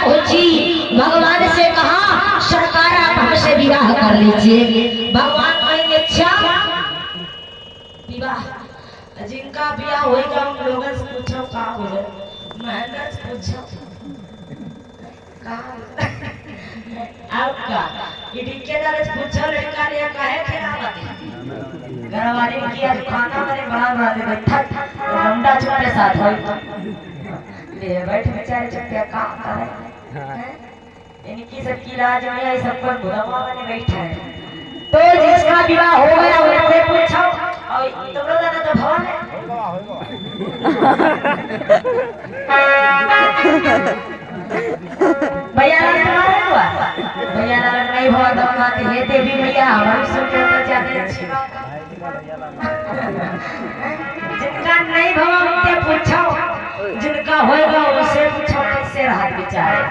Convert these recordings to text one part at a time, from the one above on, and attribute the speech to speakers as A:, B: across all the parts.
A: पहुंची, भगवान से कहा सरकार आप हमसे विवाह कर लीजिए। भगवान कहेंगे अच्छा विवाह, जिनका ब्याह होगा उन लोगों से पूछो का हो, महंगा से पूछो आपका ये ठेकेदार से पूछो लड़का ने काहे खिलावत घरवाले की आज खाना वाले बड़ा दे बैठा रंडा छोटे साथ हो ले बैठ बेचारे चुपचाप काम कर रहे हैं। इनकी सबकी राज में है, सब पर बुलावा वाले बैठा है। तो जिसका विवाह हो गया उससे पूछो और तुम लोग दादा तो भवन है भैया तुम्हारे हुआ भैया नहीं हुआ तो बात है देवी भैया हमारी सोचे तो जाने अच्छी बात जिनका नहीं भवा उनसे पूछो, जिनका होगा उससे पूछो कैसे रहा बेचारे।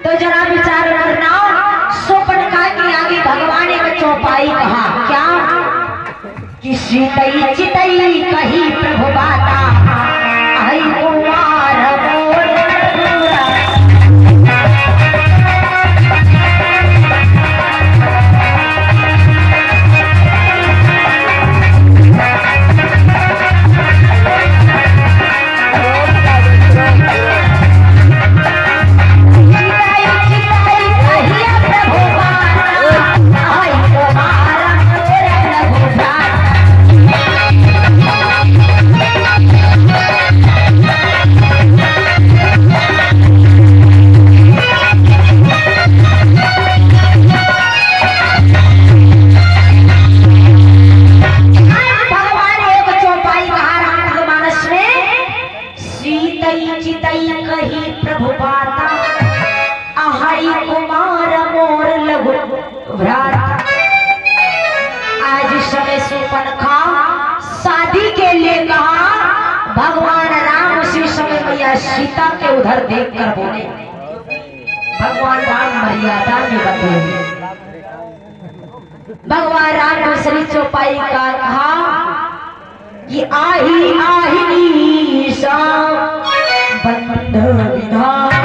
A: तो जरा विचार करना सुपर्णखा के आगे भगवान एक चौपाई कहा क्या कि सीतई चितई कही प्रभु बाता आई कुमार मोर सीता के उधर देखकर बोले भगवान राम मर्यादा में बदले। भगवान राम दूसरी चौपाई का कहा कि आही आही सा बंध विधान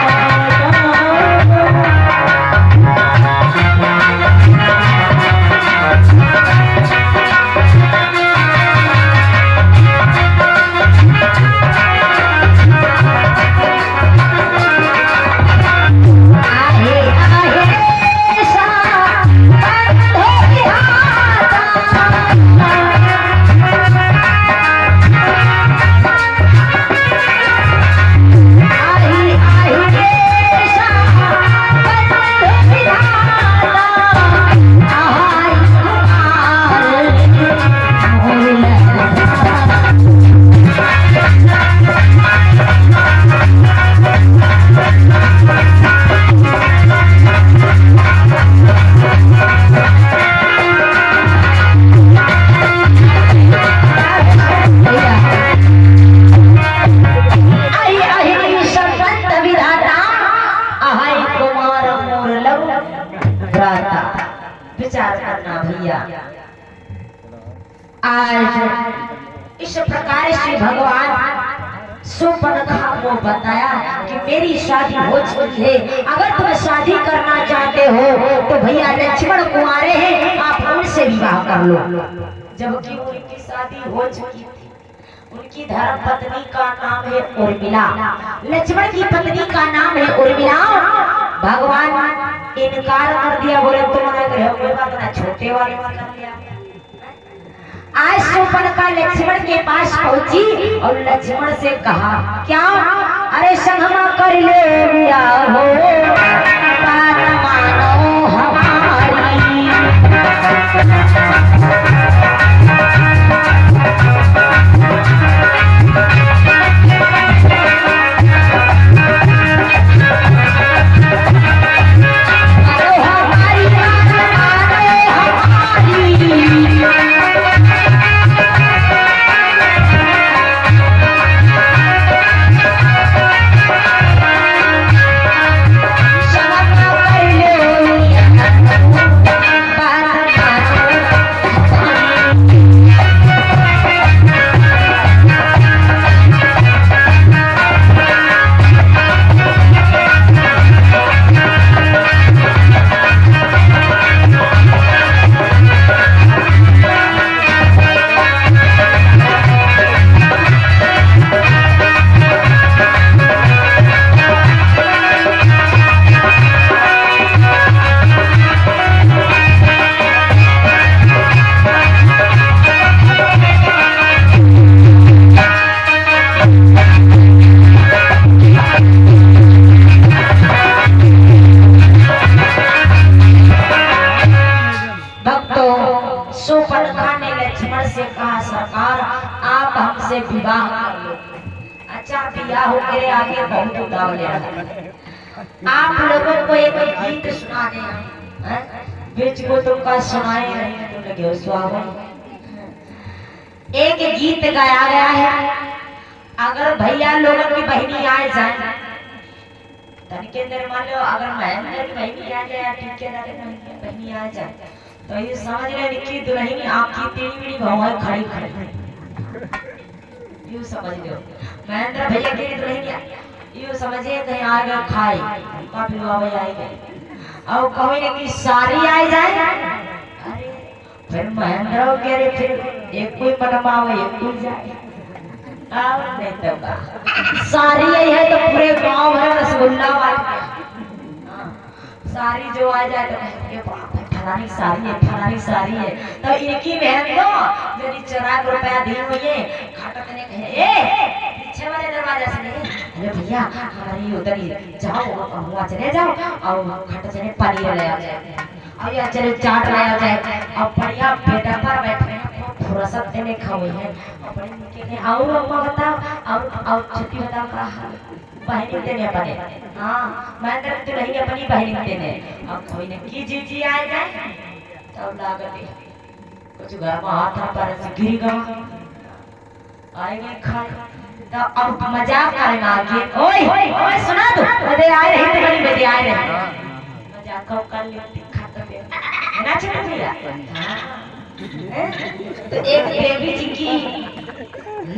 A: विचार करना भैया। आज इस प्रकार से भगवान सुपर्णखा को बताया कि मेरी शादी हो चुकी है, अगर तुम शादी करना चाहते हो तो भैया लक्ष्मण कुंवारे हैं, आप उनसे विवाह कर लो। जबकि उनकी शादी हो चुकी थी, उनकी धर्म पत्नी का नाम है उर्मिला, लक्ष्मण की पत्नी का नाम है उर्मिला। भगवान इनकार कर दिया, बोले तुम्हारे ग्रह कोई बात ना, छोटे वाले कर लिया। आज सुपर्णखा लक्ष्मण के पास पहुंची और लक्ष्मण से कहा क्या अरे संगमा कर ले लिया हो बात मानो हमारी। लक्ष्मण से कहा सरकार आप हमसे विवाह कर लो। अच्छा विवाह होकर आगे बहुत उतावले आप लोगों को एक गीत सुनाने हैं बीच को तुमका सुनाए नहीं तो लगे स्वागत। एक गीत गाया गया है अगर भैया लोगों की बहनी आ जाए तनिके अंदर मान लो अगर महेंद्र की बहनी आ जाए ठेकेदार की बहनी आ जाए तो ये समझ रहे निकी दुल्हन आपकी टेढ़ी भाव खड़ी खड़ी यूं समझ लो महेंद्र भैया की दुल्हन यूं समझिए कहीं आ गए खाई काफी लोग आएंगे और कहीं ने की सारी आ जाए अरे फिर महेंद्र कह रहे फिर एक कोई बनवाओ एक कोई जाए नहीं तो सारी है तो पूरे गांव में रसगुल्ला बांट सारी जो आ जाए तो कहेंगे बाप फलानी सारी है तो इनकी बहन तो मेरी 4 रुपया दी हुई है खटक ने कहे पीछे वाले दरवाजा से नहीं अरे भैया हमारी उधर ही जाओ हुआ चले जाओ और खट से पनीर ले आ जाए और या चले चाट लाया जाए और बढ़िया बेटा पर बैठे फुर्सत देने खाओ है अपने मुके ने और अम्मा बताओ और छुट्टी बताओ का बहनी देने अपने हां मैं तो नहीं अपनी बहनी देने अब कोई ने की जी आ जाए तब लागत कुछ घर में हाथ पर से गिर गया आएंगे खाए तो अब मजाक करना आगे ओए सुना दो अरे आए रहे तुम्हारी बेटी आए रहे मजाक कर लेती खाता दे है ना छोटा भैया तो एक देवी जी की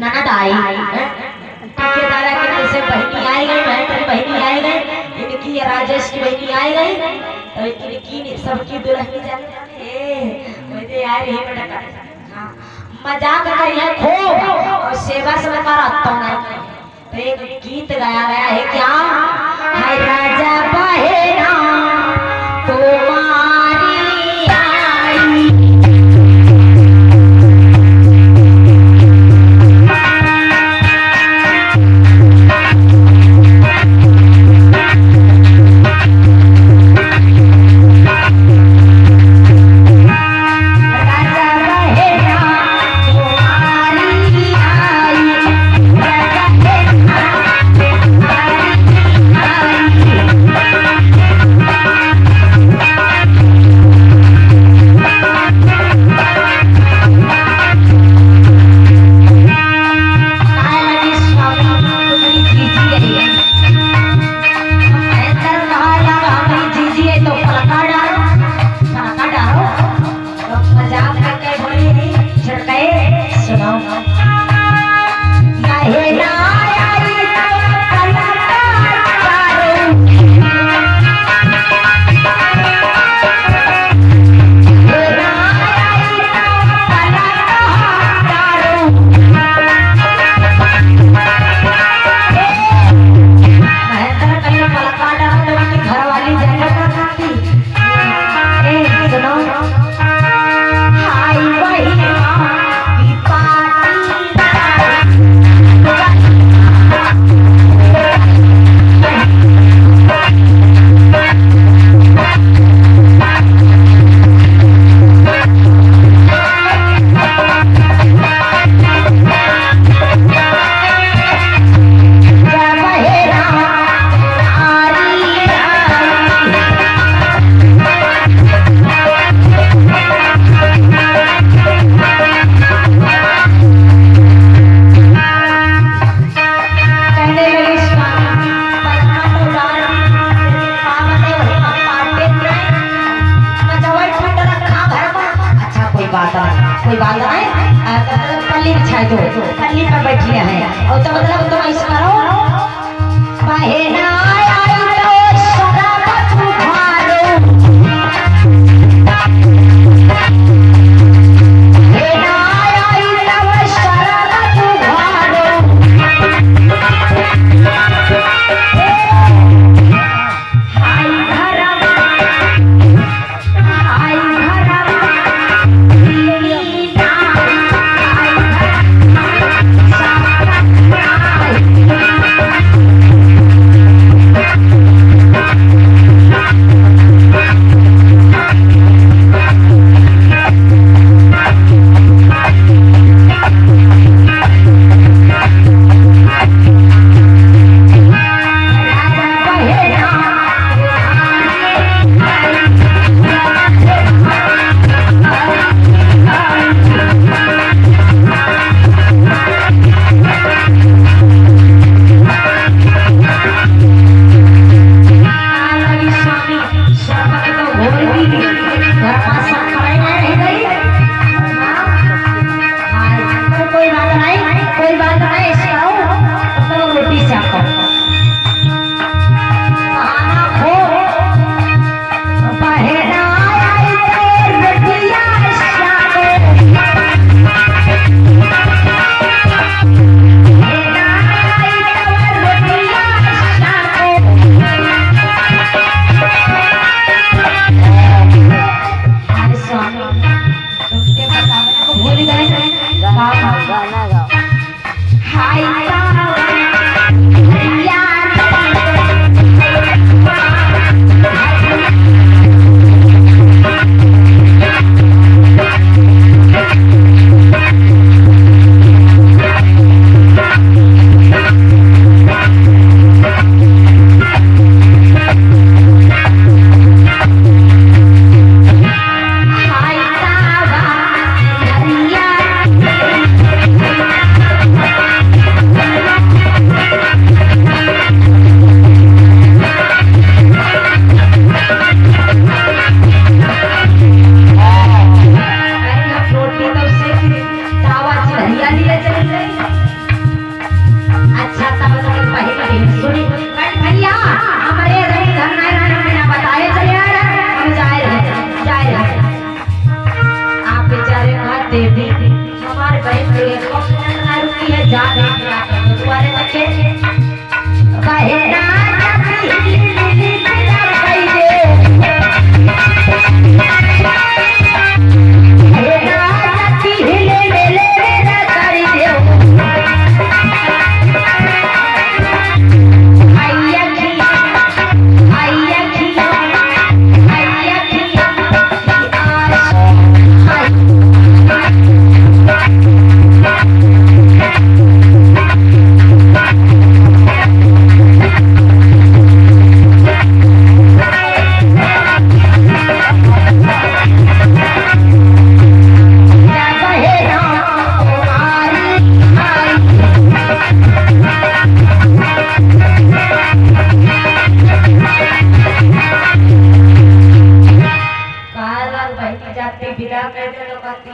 A: ननद आई ठेकेदार के घर से बहनी आई गई महेंद्र बहनी आई गई इनकी राजेश की बहनी आई गई तो इनकी सबकी दुल्हन जाने मुझे यार यही बेटा मजाक करी है खूब और सेवा सत्कार नहीं तो एक गीत गाया गया है क्या है राजा बहेरा तुम्हारी आई कोई बात नहीं पल्ली बिछाए दो पल्ली पर बैठी है और तो मतलब तुम ऐसा करो बहना
B: गाना गाओ।
A: हाय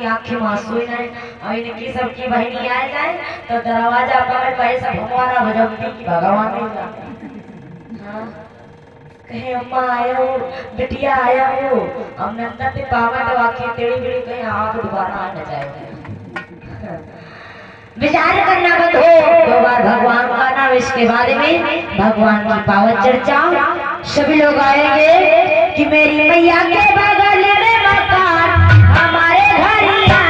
A: आंखें मासूम है और इनकी सबकी बहनी आ जाए तो दरवाजा पकड़ के सब भगवाना बजती की भगवान नहीं जाता। हाँ कहे अम्मा आया हो बिटिया आया हो अब नंदा पे पावा तो आंखें टेढ़ी टेढ़ी कहे आप दोबारा आ न जाए। विचार करना बंद हो दो बार भगवान का नाम इसके बारे में भगवान की पावन चर्चा सभी लोग आएंगे कि मेरी मैया के बगल में मकान हमारे घर ही आ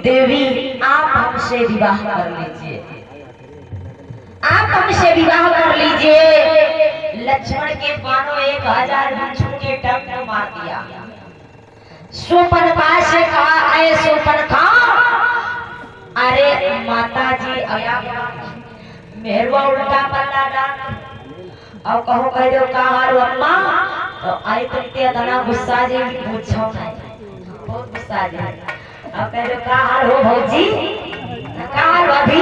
A: देवी आप हमसे विवाह कर लीजिए, आप हमसे विवाह कर लीजिए। लक्ष्मण के मानो 1000 बिच्छू के डंक मार दिया। शूर्पणखा से कहा ऐ शूर्पणखा अरे माता जी आया मेहरवा उल्टा पल्ला डाल और कहो कह दो कहा अम्मा तो आई तक तना गुस्सा जे पूछो नहीं बहुत गुस्सा जे अब कह दो का हाल हो भौजी का हाल अभी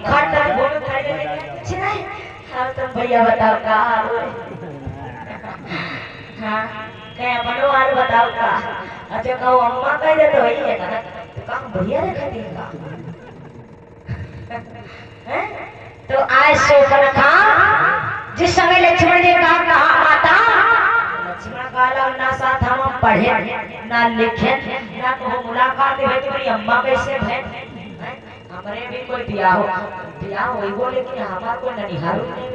A: खट बोल कर दे कुछ नहीं हाल तुम भैया बताओ का हाल हो हां कह बनो हाल बताओ का अच्छा कहो अम्मा कह दे तो वही है ना तो काम भैया ने कह देगा हैं तो आज शूर्पणखा जिस समय लक्ष्मण ने कहा माता लक्ष्मण काला ना साथ हम पढ़े ना लिखे ना को मुलाकात है तुम्हारी अम्मा कैसे भेंट हमारे भी कोई बियाह हो वो लेकिन हमार को ननिहारो नहीं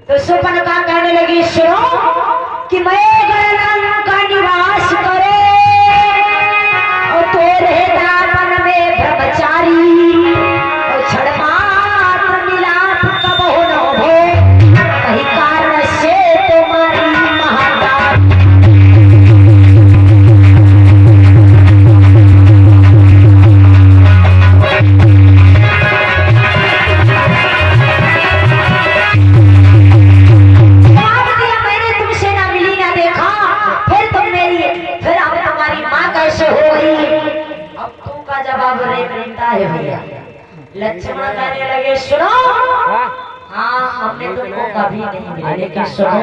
A: तो सुपनखा कहने लगी सुनो कि मैं गगन का निवास करे और तोरे दामन में ब्रह्मचारी और क्षणमात्र मिलाप कब हो न हो कहीं कारण से तुम्हारी महादात जवाब देता है भैया। लक्ष्मण कहने लगे सुनो हाँ हमने तुमको कभी नहीं मिला लेकिन सुनो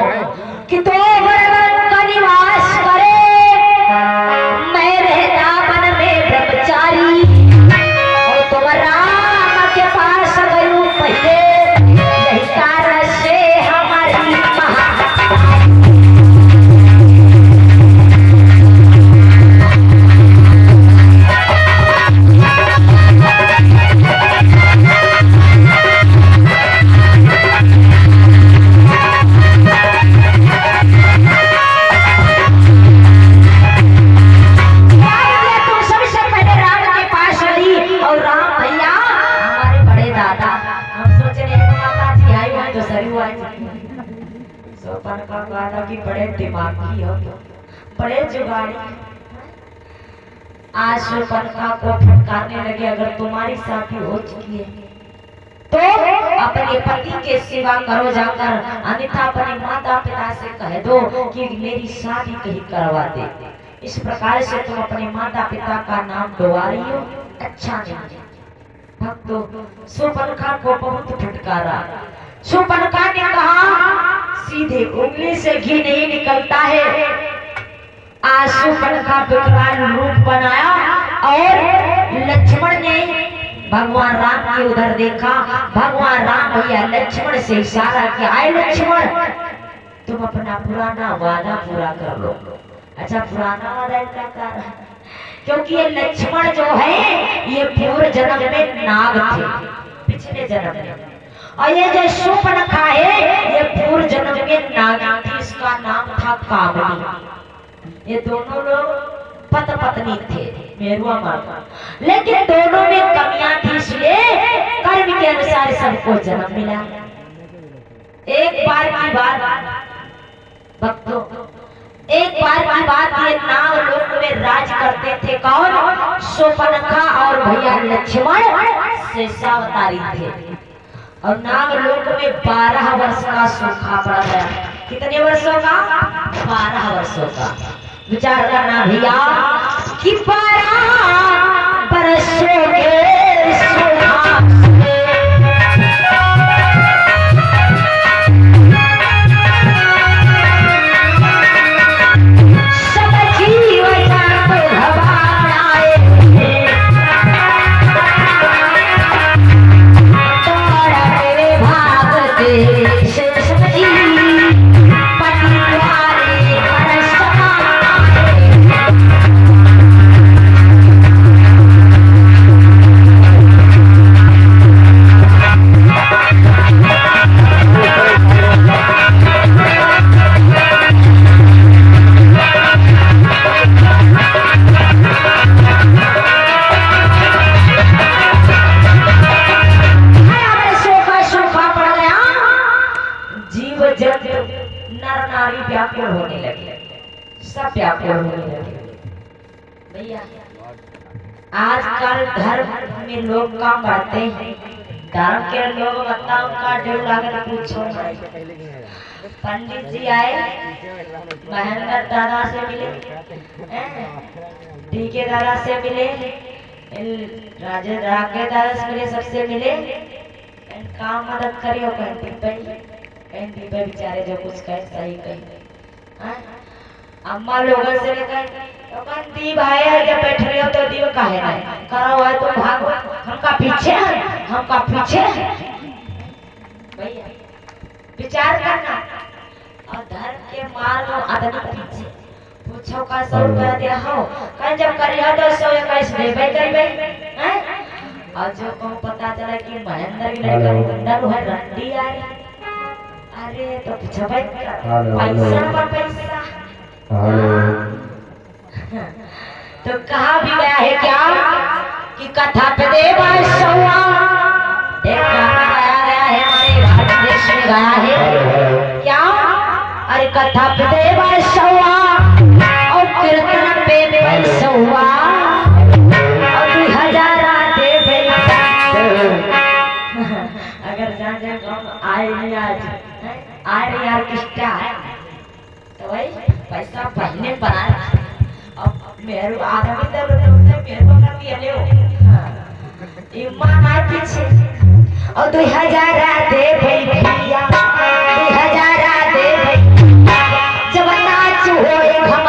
A: कि तो गगन का निवास करे मैं रहता वन में ब्रह्मचारी और तुम राम के पास गयो पहले यही कारण से हमारी महा की बड़े दिमागी हो बड़े जुगाड़ी आज सुपनखा को फटकारने लगे अगर तुम्हारी शादी हो चुकी है तो अपने पति के सेवा करो जाकर अन्यथा अपने माता पिता से कह दो कि मेरी शादी कहीं करवा दे। इस प्रकार से तुम अपने माता पिता का नाम डुबा रही हो अच्छा नहीं। भक्तों सुपनखा को बहुत फटकारा। सुपनखा ने कहा सीधे उंगली से घी नहीं निकलता है। आज सुपनखा विकराल रूप बनाया और लक्ष्मण ने भगवान राम के उधर देखा। भगवान राम भैया लक्ष्मण से इशारा किया आए लक्ष्मण तुम अपना पुराना वादा पूरा कर लो। अच्छा पुराना वादा क्या कर रहा है क्योंकि ये लक्ष्मण जो है ये पूर्व जन्म में नाग थे पिछले जन्म में और ये जो सुपनखा है ये पूर्व जन्म में नागिन थी इसका नाम था कामनी। ये दोनों लोग पति पत्नी थे मेरुआ मर्द लेकिन दोनों में कमियां थी इसलिए कर्म के अनुसार सबको जन्म मिला। एक बार की बात भक्तों एक बार की बात ये नाग लोक में राज करते थे कौन सुपनखा और भैया लक्ष्मण शेषावतारी थे और नागलोक में 12 वर्ष का सूखा पड़ा गया। कितने वर्षों का 12 वर्षों का। विचार करना भैया कि 12 वर्षों के सूखा सब जीव जंतु घबराए व्याकुल होने लगे सब व्याकुल होने लगे। भैया आजकल धर्म में लोग काम करते हैं धर्म के लोग बताओ का डेढ़ लाख पूछो। पंडित जी आए महेंद्र दादा से मिले टीके दादा से मिले राजे राके दादा से मिले सबसे मिले काम मदद करियो कहती पे बेचारे जो कुछ कहे सही कही अम्मा लोगों से तो दी भाई जब बैठ रहे हो तो दीव काहे नहीं करो है तो भागो हमका पीछे भैया विचार करना और धर्म के मार्ग आदमी पीछे पूछो का 100 रुपया दे हो कहीं जब करी हो तो 121 देबे करबे हैं और जो को पता चला कि महेंद्र की लड़का बंदर है रंडी आई अरे तो जब
B: हेलो
A: पैसा पर पैसा
B: हेलो
A: तो कहा भी गया है क्या कि कथा पे देवा सौआ एक गाना गाया गया है हमारे भारत देश में गाया है क्या अरे कथा पे देवा सौआ और कीर्तन पे सौआ और 2000 दे अगर जाने हम आए नहीं आज रही ऑर्केस्ट्रा तो भाई पैसा पहले बनाया अब मेरे आदमी तो मेरे को कर दिया ले ईमान आए पीछे और 2000 दे भैया 2000 दे भैया जब नाच होए हम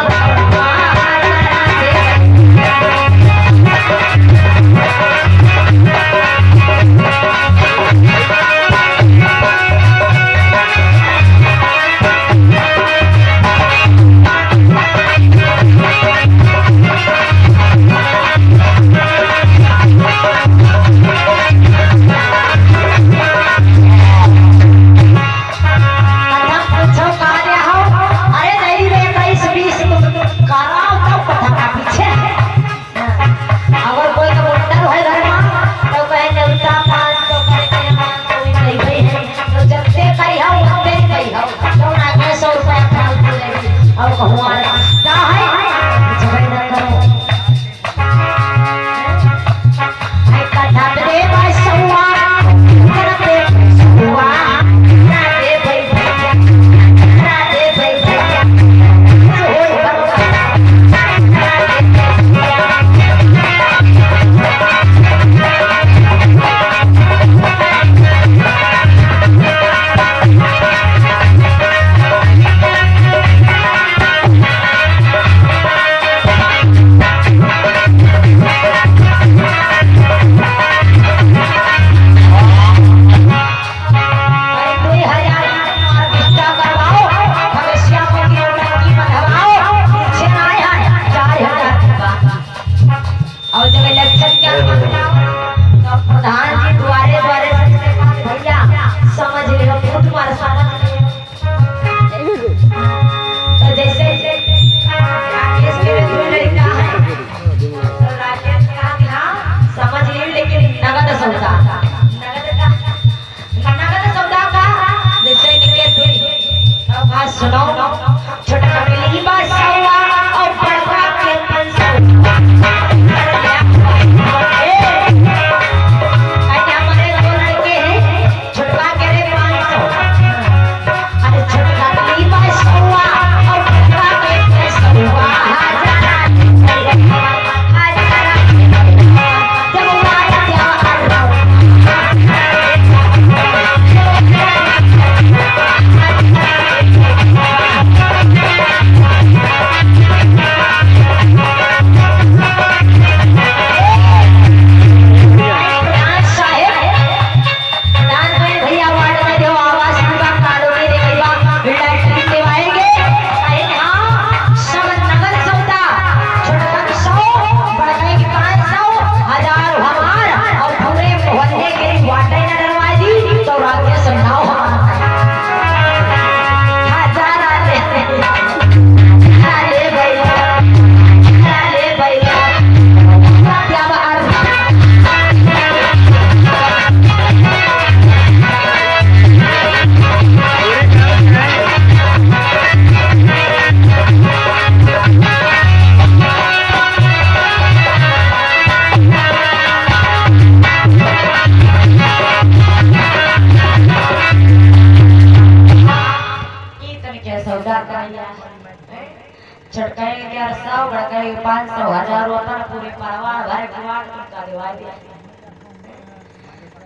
A: छटकाएंगे 1100 भड़काएंगे 500 1000 होता पूरे परिवार भर किवाड़ तुमका दिवा दिया।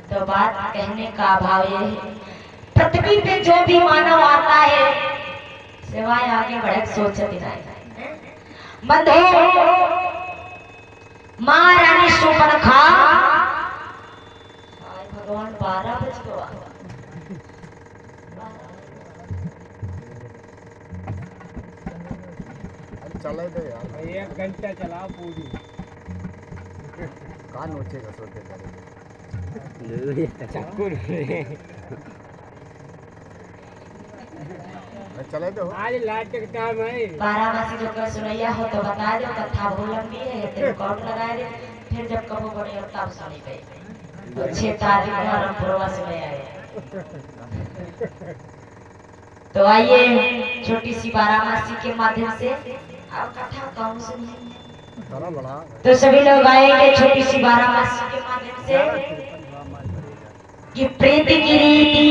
A: तो बात कहने का भाव ये है पृथ्वी पे जो भी मानव आता है सिवाय आगे बढ़े सोचती नहीं। बंधो महारानी सुपनखा भगवान 12 बज गया
B: चले दे यार
C: 1 घंटा चला पूरी
B: कान नोचेगा सोते करे
C: चाकू
B: चले दो
C: आज लाइट का टाइम है।
A: बारामासी जो कर सुनैया हो तो बता दो, कथा वो लंबी है तेरे कौन लगा दे, फिर जब कबो बने हो तब सुनी गई। तो 6 तारीख को रामपुरवा से मैं आए। तो आइए छोटी सी बारामासी के माध्यम से आप कथा कौन सुनिए।
B: बड़ा बड़ा
A: तो सभी लोग आएंगे छोटी सी बारामासी के माध्यम से कि प्रीत की रीति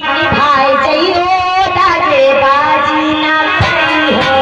A: निभाए जइयो दागे बाजी ना करी हो।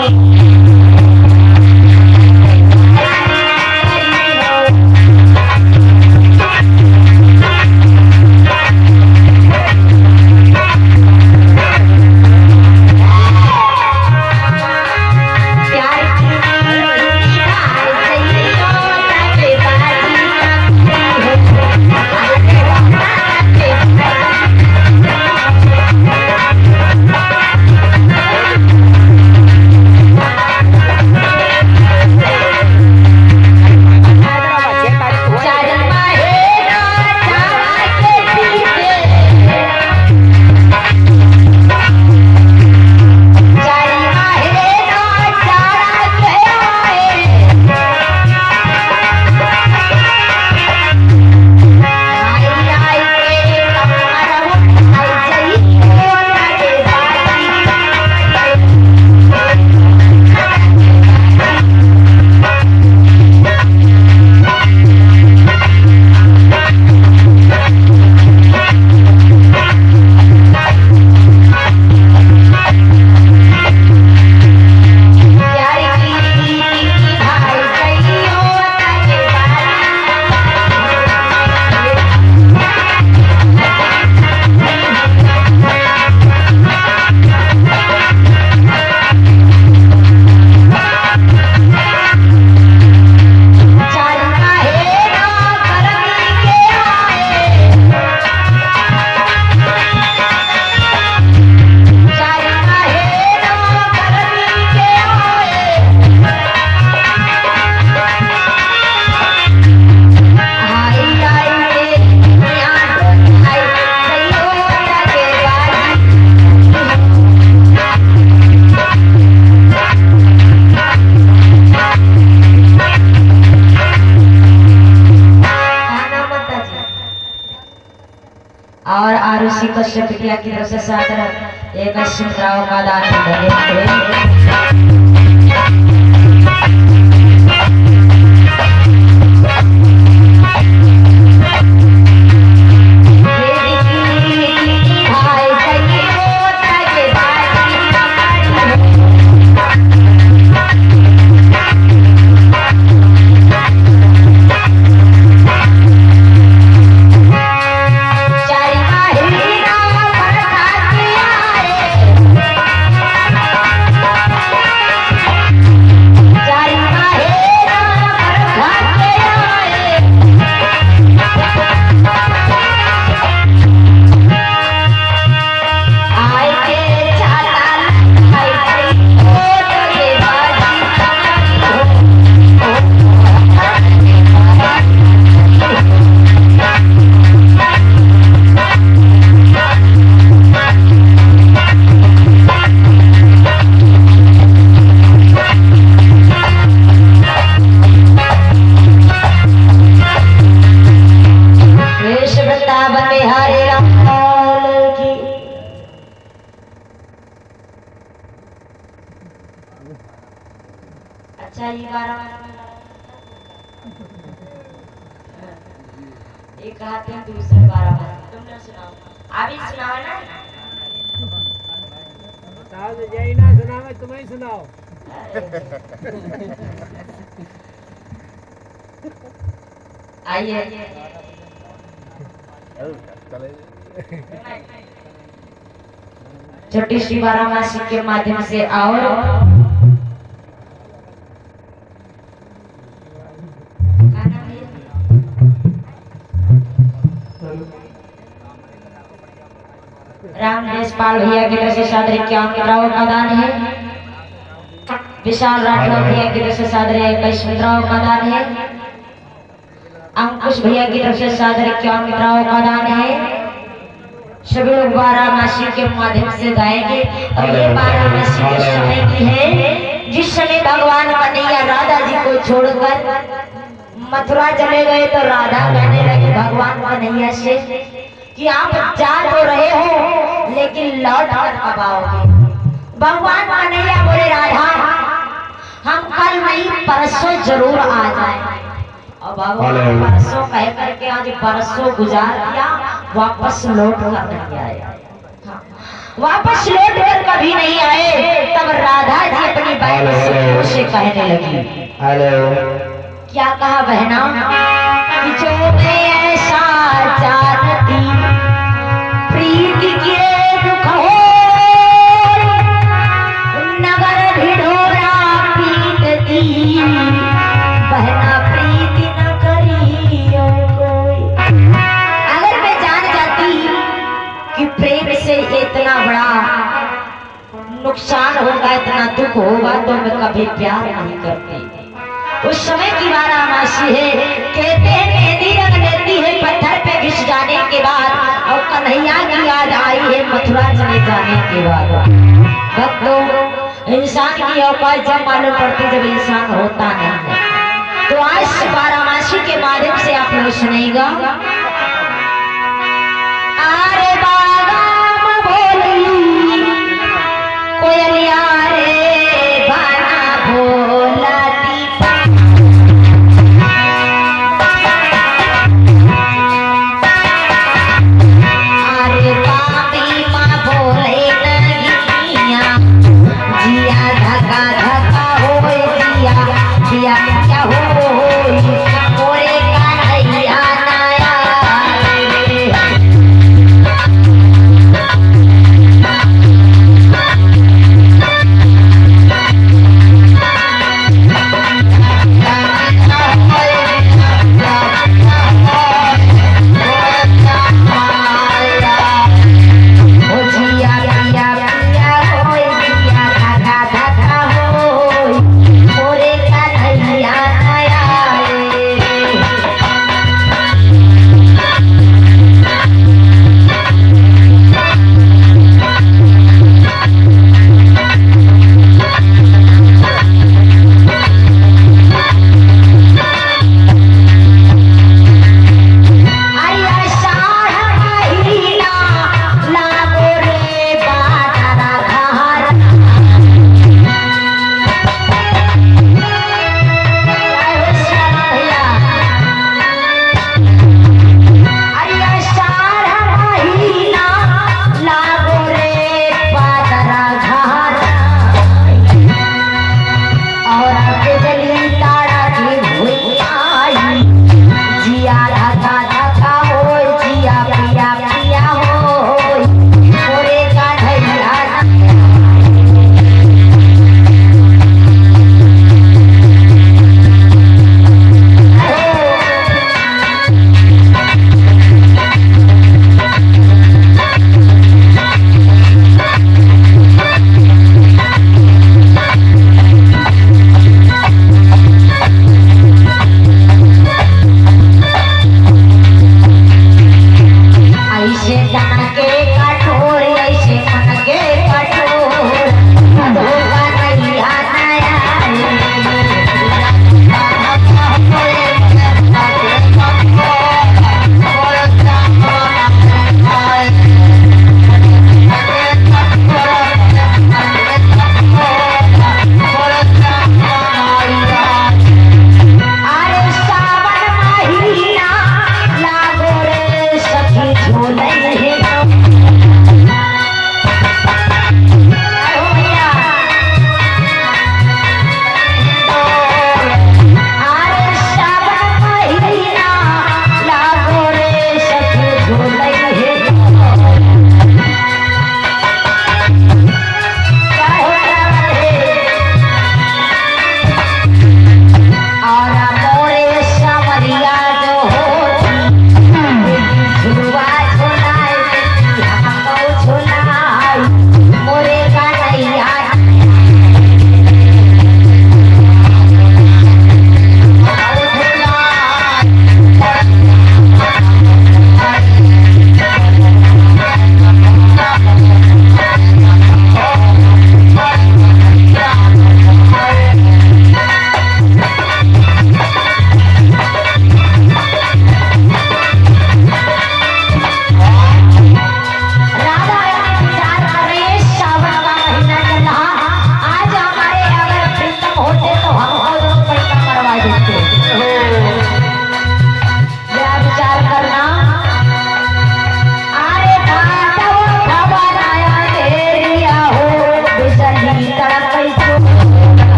A: और आरुषि कश्यप की तरफ से सादर एक मुद्राओं का दान करेंगे। अच्छा ये 12 एक आते हैं दूसरे 12 तुमने सुनाओ अभी सुनाओ ना
C: साहब जय ना सुनावे तुम्हें सुनाओ।
A: आइए
B: चले
A: छोटी सी बारामासी के माध्यम से आओ रामदेश पाल भैया की तरफ से सादर 51 मुद्राओं का दान है। विशाल राठौर भैया की तरफ से सादर 21 मुद्राओं का दान है। अंकुश भैया की तरफ से सादर 51 मुद्राओं का दान है। सभी लोग बारामासी के माध्यम से गाएंगे और ये बारामासी के समय की है जिस समय भगवान कन्हैया राधा जी को छोड़कर मथुरा चले गए तो राधा कहने लगी भगवान कन्हैया से कि आप जा तो रहे हो लेकिन लौट कर कब आओगे। भगवान कन्हैया बोले राधा हम कल नहीं परसों जरूर आ जाए। और भगवान परसों कह करके आज परसों गुजार दिया, वापस लौट कर नहीं आए। हाँ, वापस लौट कर कभी नहीं आए। तब राधा जी अपनी बहन से कहने लगी क्या कहा बहना कि जो मैं ऐसा जानती प्रीति के दुख हो नगर ढिढोरा पीटती बहना प्रीति न करियो कोई। अगर मैं जान जाती कि प्रेम से इतना बड़ा नुकसान होगा इतना दुख होगा तो मैं कभी प्यार नहीं करती। उस समय की बारामासी है कहते हैं मेहंदी रंग लेती है पत्थर पे घिस जाने के बाद और कन्हैया की याद आई है मथुरा चले जाने के बाद। भक्तों इंसान की औकात जब मालूम पड़ती जब इंसान होता नहीं है। तो आज बारामासी के माध्यम से आप लोग सुनेगा आरे बागाम बोली कोयलिया रे बाना भोला क्या हो मोरे कन्हैया नया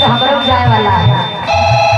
A: से हमरो जाए वाला है।